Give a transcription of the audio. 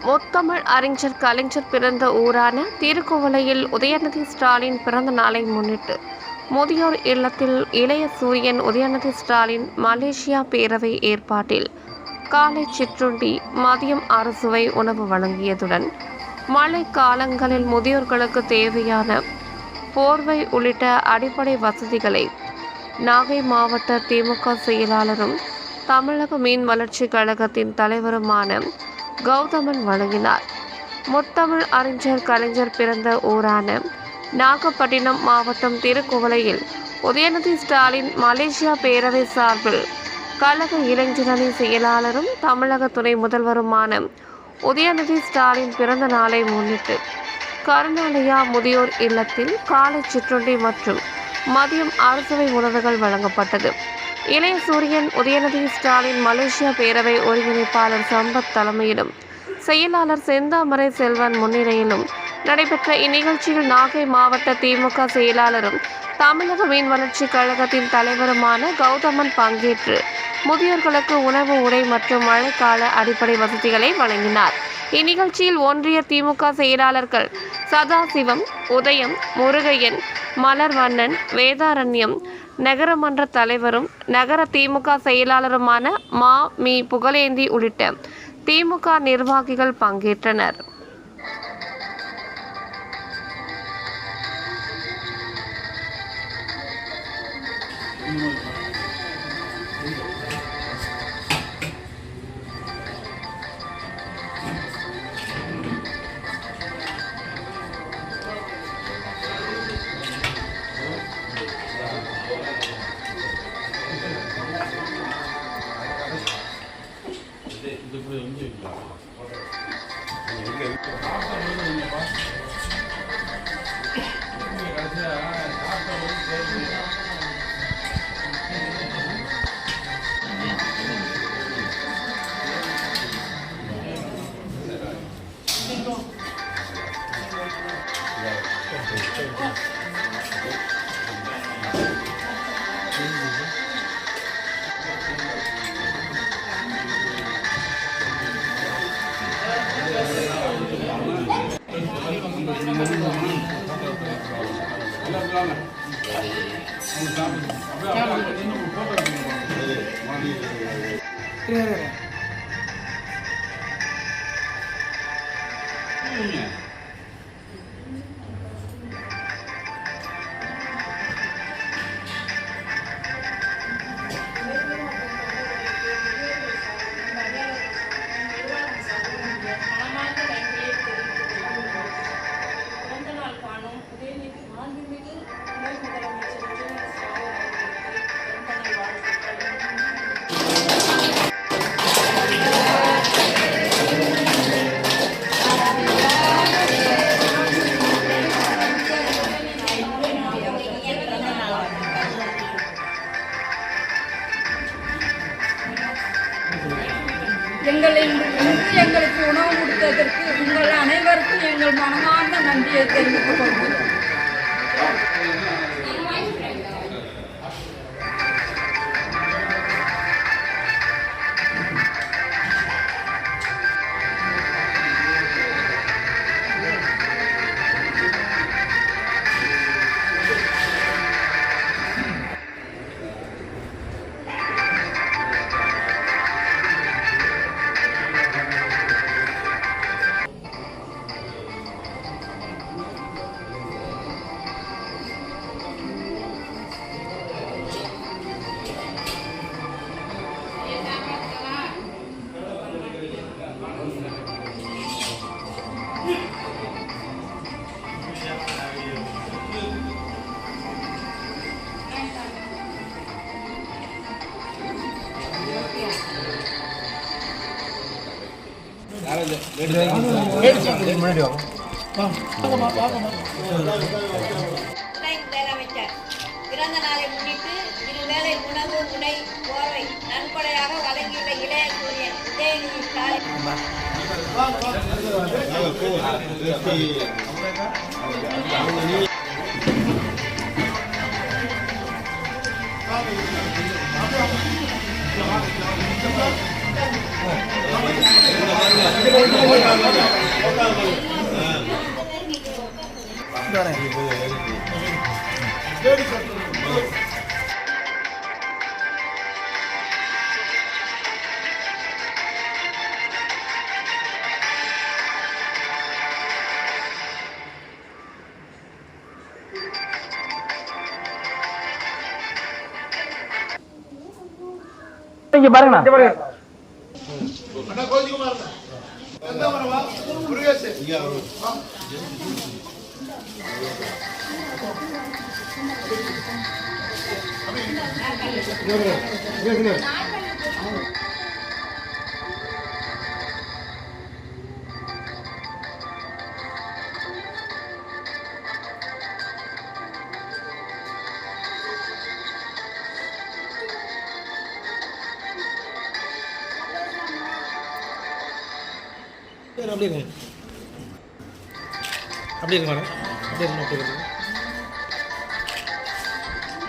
முத்தமிழ் அறிஞர் கலைஞர் பிறந்த ஊரான திருக்குவளையில் உதயநிதி ஸ்டாலின் பிறந்த நாளை முன்னிட்டு முதியோர் இல்லத்தில் இளைய சூரியன் உதயநிதி ஸ்டாலின் மலேசியா பேரவை ஏற்பாட்டில் காலை சிற்றுண்டி மதியம் அறுசுவை உணவு வழங்கியதுடன் மழை காலங்களில் முதியோர்களுக்கு தேவையான போர்வை உள்ளிட்ட அடிப்படை வசதிகளை நாகை மாவட்ட திமுக செயலாளரும் தமிழக மீன் வளர்ச்சி கழகத்தின் தலைவருமான கௌதமன் வழங்கினார். முத்தமிழ் அறிஞர் கலைஞர் பிறந்த ஊரான நாகப்பட்டினம் மாவட்டம் திருக்குவளையில் உதயநிதி ஸ்டாலின் மலேசியா பேரவை சார்பில் கழக இளைஞரணி செயலாளரும் தமிழக துணை முதல்வருமான உதயநிதி ஸ்டாலின் பிறந்த நாளை முன்னிட்டு கருணாலயா முதியோர் இல்லத்தில் காலை சிற்றுண்டி மற்றும் மதியம் அறுசுவை உணவுகள் வழங்கப்பட்டது. இளைய சூரியன் உதயநிதி ஸ்டாலின் மலேசியா பேரவை ஒருங்கிணைப்பாளர் சம்பத் தலைமையிலும் செயலாளர் செந்தாமரை செல்வன் முன்னிலையிலும் நடைபெற்ற இந்நிகழ்ச்சியில் நாகை மாவட்ட திமுக செயலாளரும் தமிழக மீன் வளர்ச்சி கழகத்தின் தலைவருமான கௌதமன் பங்கேற்று முதியோர்களுக்கு உணவு உடை மற்றும் மழைக்கால அடிப்படை வசதிகளை வழங்கினார். இந்நிகழ்ச்சியில் ஒன்றிய திமுக செயலாளர்கள் சதாசிவம், உதயம், முருகையன், மலர்வண்ணன், வேதாரண்யம் நகரமன்ற தலைவரும் நகர திமுக செயலாளருமான மீ புகழேந்தி உள்ளிட்ட திமுக நிர்வாகிகள் பங்கேற்றனர். எங்களுக்கு உணவு கொடுத்ததற்கு உங்கள் அனைவருக்கும் எங்கள் மனமார்ந்த நன்றியை தெரிவித்துக் கொள்கிறோம். முதலமைச்சர் பிறந்த நாளை முன்னிட்டு இருவேளை உணவு உடை போர்வை நன்கொடையாக வழங்கியுள்ள இளைய சூரியன் உதயநிதி ஸ்டாலின் இங்க பாருங்கண்ணா அப்படியே இருங்க மேடம் அப்படியே இருங்க அப்படியே